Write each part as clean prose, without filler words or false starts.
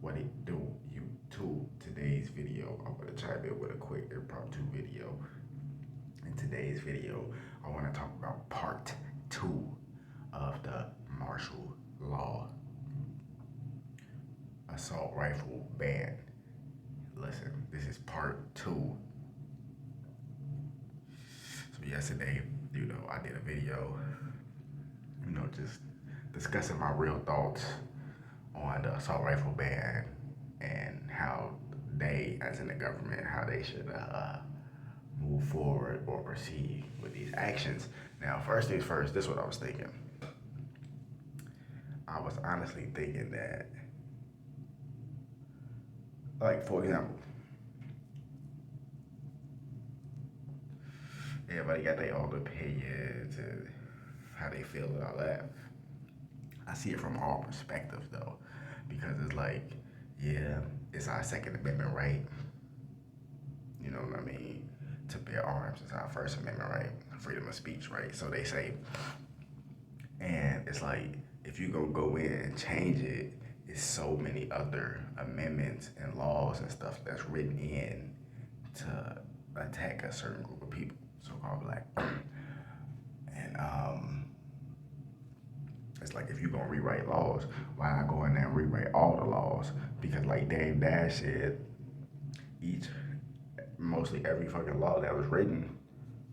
What it do, YouTube? Today's video, I'm gonna chime in with a quick impromptu video. In today's video, I wanna talk about part two of the martial law assault rifle ban. Listen, this is part two. So yesterday, I did a video, just discussing my real thoughts on the assault rifle ban and how they, as in the government, how they should move forward or proceed with these actions. Now, first things first, this is what I was thinking. I was honestly thinking that, like, for example, everybody got their own opinions and how they feel and all that. I see it from all perspectives though, because it's like, yeah, it's our Second Amendment right. You know what I mean? To bear arms. It's our First Amendment right, freedom of speech right. So they say, and it's like if you go in and change it, it's so many other amendments and laws and stuff that's written in to attack a certain group of people, so-called black. And it's like if you're gonna rewrite laws, why not go in there and rewrite all the laws? Because like Dame Dash said, mostly every fucking law that was written,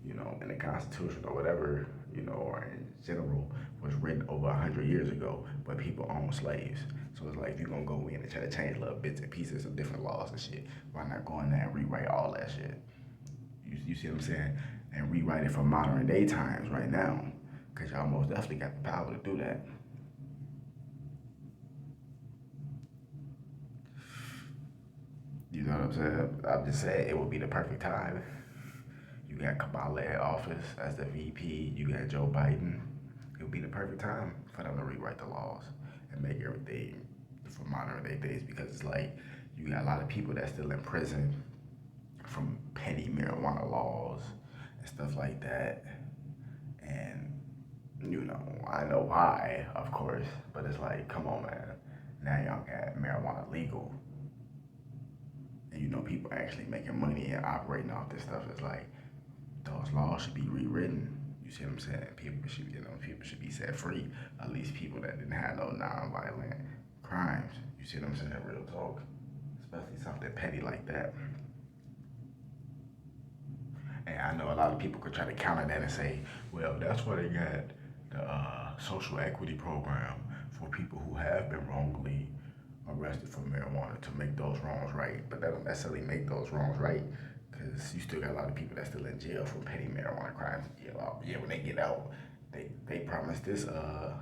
in the Constitution or whatever, or in general, was written over 100 years ago, but people own slaves. So it's like if you're gonna go in and try to change little bits and pieces of different laws and shit, why not go in there and rewrite all that shit? You see what I'm saying? And rewrite it for modern day times right now. Because y'all most definitely got the power to do that. You know what I'm saying? I'm just saying it would be the perfect time. You got Kamala in office as the VP. You got Joe Biden. It would be the perfect time for them to rewrite the laws and make everything for modern day days. Because it's like you got a lot of people that's still in prison from petty marijuana laws and stuff like that. And I know why, of course, but it's like, come on, man. Now y'all got marijuana legal. And people actually making money and operating off this stuff. It's like, those laws should be rewritten. You see what I'm saying? People should be set free. At least people that didn't have no non-violent crimes. You see what I'm saying? Real talk. Especially something petty like that. And I know a lot of people could try to counter that and say, well, that's why they got the social equity program for people who have been wrongly arrested for marijuana to make those wrongs right. But that don't necessarily make those wrongs right, because you still got a lot of people that's still in jail for petty marijuana crimes. Yeah, when they get out, they promise this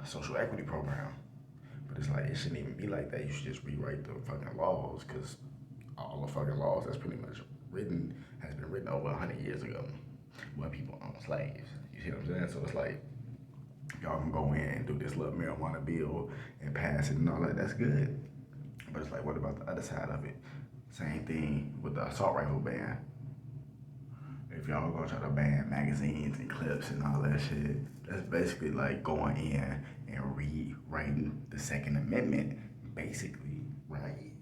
social equity program. But it's like, it shouldn't even be like that. You should just rewrite the fucking laws, because all the fucking laws that's pretty much has been written over 100 years ago when people own slaves. You see what I'm saying? So it's like, y'all can go in and do this little marijuana bill and pass it and all that. That's good. But it's like, what about the other side of it? Same thing with the assault rifle ban. If y'all gonna try to ban magazines and clips and all that shit, that's basically like going in and rewriting the Second Amendment, basically. Right.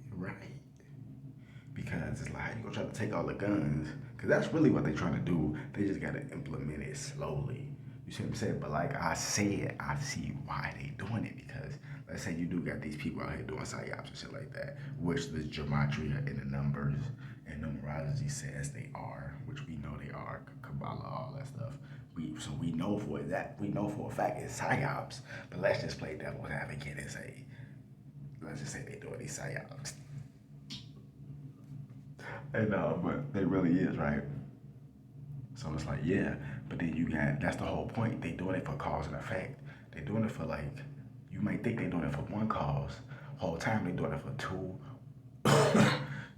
Because it's like, how you gonna try to take all the guns? Because that's really what they're trying to do. They just gotta implement it slowly. You see what I'm saying? But like I said, I see why they doing it. Because let's say you do got these people out here doing psyops and shit like that, which the gematria and the numbers and numerology says they are, which we know they are, Kabbalah, all that stuff. So we know for a fact it's psyops. But let's just play devil's advocate and say, let's just say they doing these psyops. And but they really is, right? So it's like, yeah, but then that's the whole point. They doing it for cause and effect. They doing it for, like, you might think they doing it for one cause. Whole time they doing it for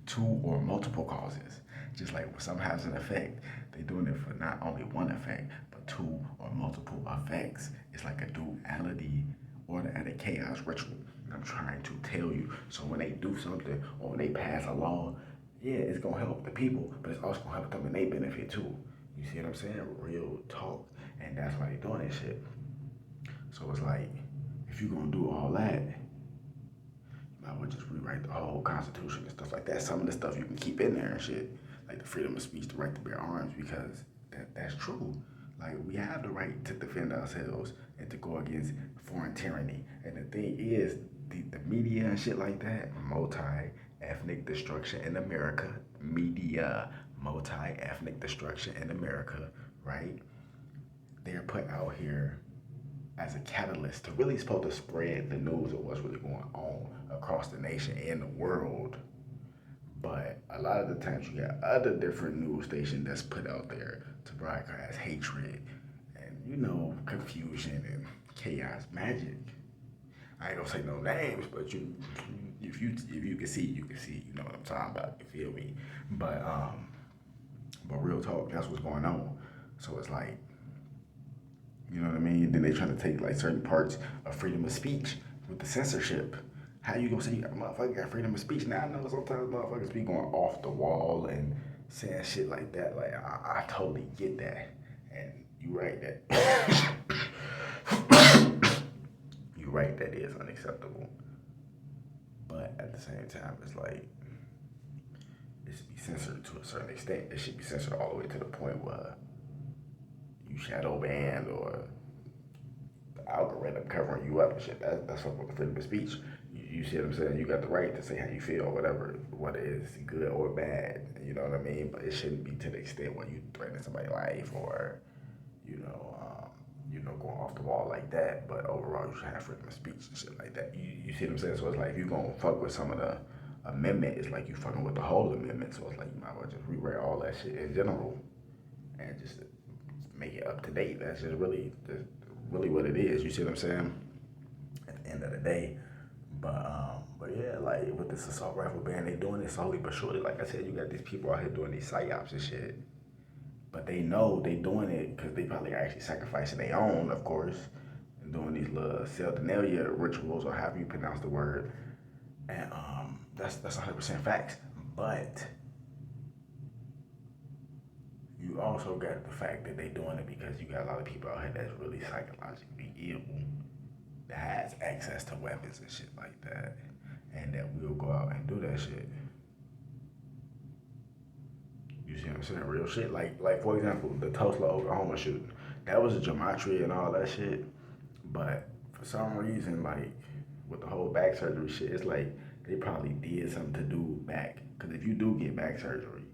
two or multiple causes. Just like something has an effect, they doing it for not only one effect, but two or multiple effects. It's like a duality, order and a chaos ritual. I'm trying to tell you. So when they do something or when they pass a law, yeah, it's gonna help the people, but it's also gonna help them and they benefit too. You see what I'm saying? Real talk. And that's why they doing that shit. So it's like, if you're gonna do all that, I would just rewrite the whole Constitution and stuff like that. Some of the stuff you can keep in there and shit, like the freedom of speech, the right to bear arms, because that's true. Like we have the right to defend ourselves and to go against foreign tyranny. And the thing is, the media and shit like that, multi-ethnic destruction in America, media, multi-ethnic destruction in America, right? They're put out here as a catalyst to really supposed to spread the news of what's really going on across the nation and the world. But a lot of the times you got other different news stations that's put out there to broadcast hatred and confusion and chaos, magic. I ain't gonna say no names, but if you can see, you can see. You know what I'm talking about. You feel me? But real talk, that's what's going on. So it's like, you know what I mean? Then they trying to take like certain parts of freedom of speech with the censorship. How you gonna say you got motherfucker got freedom of speech? Now I know sometimes motherfuckers be going off the wall and saying shit like that. Like I totally get that, and you right that you right that is unacceptable. But at the same time, it's like it should be censored to a certain extent. It should be censored all the way to the point where you shadow banned or the algorithm covering you up and shit. That's what the freedom of speech. You see what I'm saying? You got the right to say how you feel, whatever, whether it's good or bad. You know what I mean? But it shouldn't be to the extent where you threaten somebody's life or, going off the wall like that. But overall, you should have freedom of speech and shit like that. You see what I'm saying? So it's like if you gonna fuck with some of the amendment, it's like you fucking with the whole amendment. So it's like you might as well just rewrite all that shit in general and just make it up to date. That's just really what it is. You see what I'm saying? At the end of the day. But yeah, like with this assault rifle ban, they doing it slowly but surely. Like I said, you got these people out here doing these psyops and shit. But they know they doing it because they probably are actually sacrificing their own, of course, and doing these little self-denalia rituals or however you pronounce the word. And that's 100% facts. But you also got the fact that they doing it because you got a lot of people out here that's really psychologically ill, that has access to weapons and shit like that, and that will go out and do that shit. You see what I'm saying? Real shit. Like for example, the Tulsa, Oklahoma shooting. That was a gematria and all that shit. But for some reason, like with the whole back surgery shit, it's like they probably did something to do back. Because if you do get back surgery,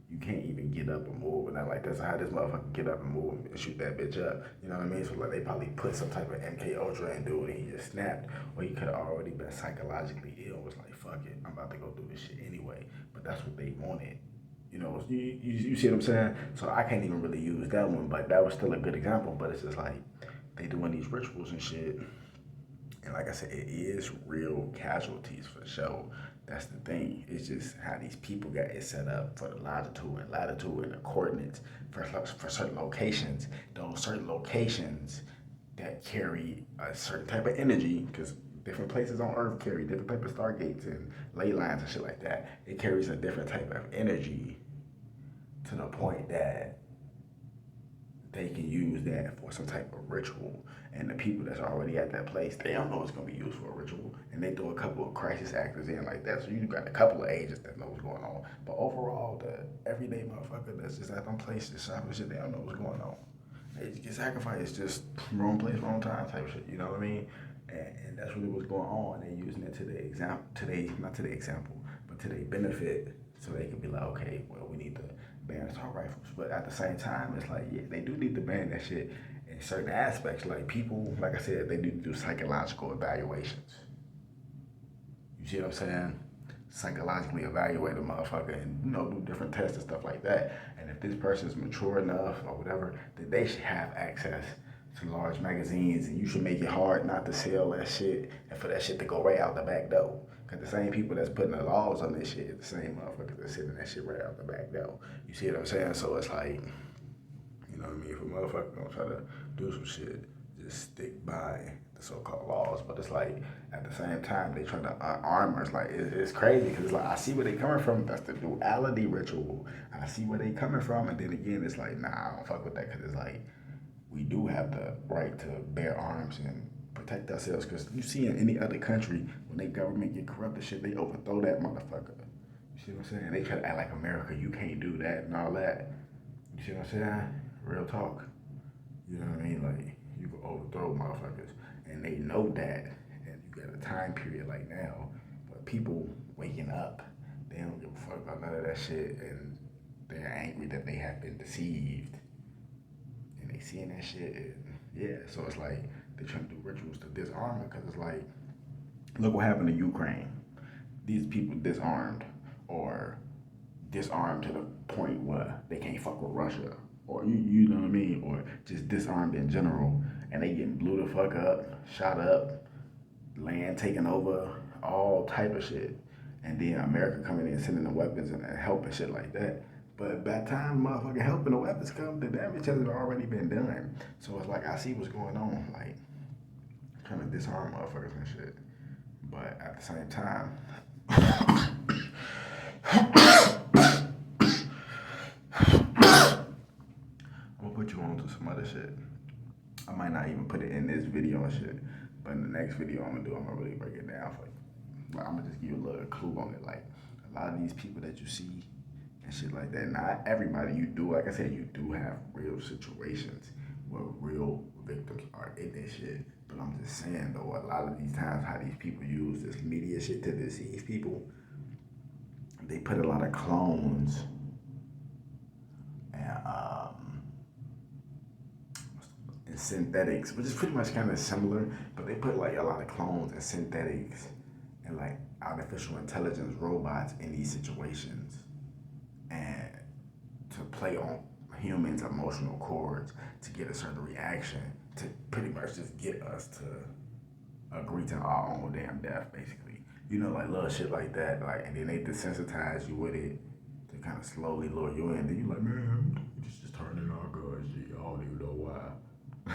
you can't even get up and move. And like that's how this motherfucker get up and move and shoot that bitch up. You know what I mean? So like they probably put some type of MK Ultra in dude and he just snapped. Or he could have already been psychologically ill. Was like, fuck it, I'm about to go do this shit anyway. But that's what they wanted. You see what I'm saying? So I can't even really use that one, but that was still a good example. But it's just like they doing these rituals and shit. And like I said, it is real casualties for sure. That's the thing. It's just how these people got it set up for the longitude and latitude and the coordinates for certain locations. Those certain locations that carry a certain type of energy, because different places on Earth carry different type of stargates and ley lines and shit like that. It carries a different type of energy to the point that they can use that for some type of ritual. And the people that's already at that place, they don't know it's gonna be used for a ritual. And they throw a couple of crisis actors in like that. So you got a couple of agents that know what's going on. But overall, the everyday motherfucker that's just at them places shopping shit, they don't know what's going on. They just get sacrificed, just wrong place, wrong time type shit. You know what I mean? And that's really what's going on. They're using it to the example, not to the example, but to their benefit, so they can be like, okay, well, we need to ban assault rifles. But at the same time, it's like, yeah, they do need to ban that shit in certain aspects. Like people, like I said, they need to do psychological evaluations. You see what I'm saying? Psychologically evaluate a motherfucker and do different tests and stuff like that. And if this person is mature enough or whatever, then they should have access to large magazines, and you should make it hard not to sell that shit and for that shit to go right out the back door. Cause the same people that's putting the laws on this shit is the same motherfuckers that's sending that shit right out the back door. You see what I'm saying? So it's like, you know what I mean? If a motherfucker gonna try to do some shit, just stick by the so-called laws. But it's like, at the same time, they trying to arm us. Like, it's crazy, because it's like, I see where they coming from. That's the duality ritual. I see where they coming from. And then again, it's like, nah, I don't fuck with that, because it's like, we do have the right to bear arms and protect ourselves. Because you see in any other country, when their government get corrupt and shit, they overthrow that motherfucker. You see what I'm saying? They try to act like America, you can't do that and all that. You see what I'm saying? Real talk. You know what I mean? Like, you can overthrow motherfuckers. And they know that. And you got a time period like now. But people waking up, they don't give a fuck about none of that shit. And they're angry that they have been deceived. And they seeing that shit. And yeah, so it's like they're trying to do rituals to disarm it. Because it's like, look what happened to Ukraine. These people disarmed. Or disarmed to the point where they can't fuck with Russia, or you know what I mean, or just disarmed in general, and they getting blew the fuck up, shot up, land taken over, all type of shit, and then America coming in sending the weapons and help and shit like that. But by the time motherfucking help and the weapons come, the damage has already been done. So it's like I see what's going on, like trying to disarm motherfuckers and shit, but at the same time. I'm gonna put you on to some other shit. I might not even put it in this video and shit, but in the next video I'm gonna really break it down for you. Like, I'm gonna just give you a little clue on it. Like, a lot of these people that you see and shit like that, not everybody you do, like I said, you do have real situations where real victims are in this shit. But I'm just saying though, a lot of these times how these people use this media shit to deceive people, they put a lot of clones and synthetics, which is pretty much kind of similar, but they put like a lot of clones and synthetics and like artificial intelligence robots in these situations, and to play on humans' emotional chords to get a certain reaction, to pretty much just get us to agree to our own damn death, basically. You know, like little shit like that, like, and then they desensitize you with it to kind of slowly lure you in. Then you like, man,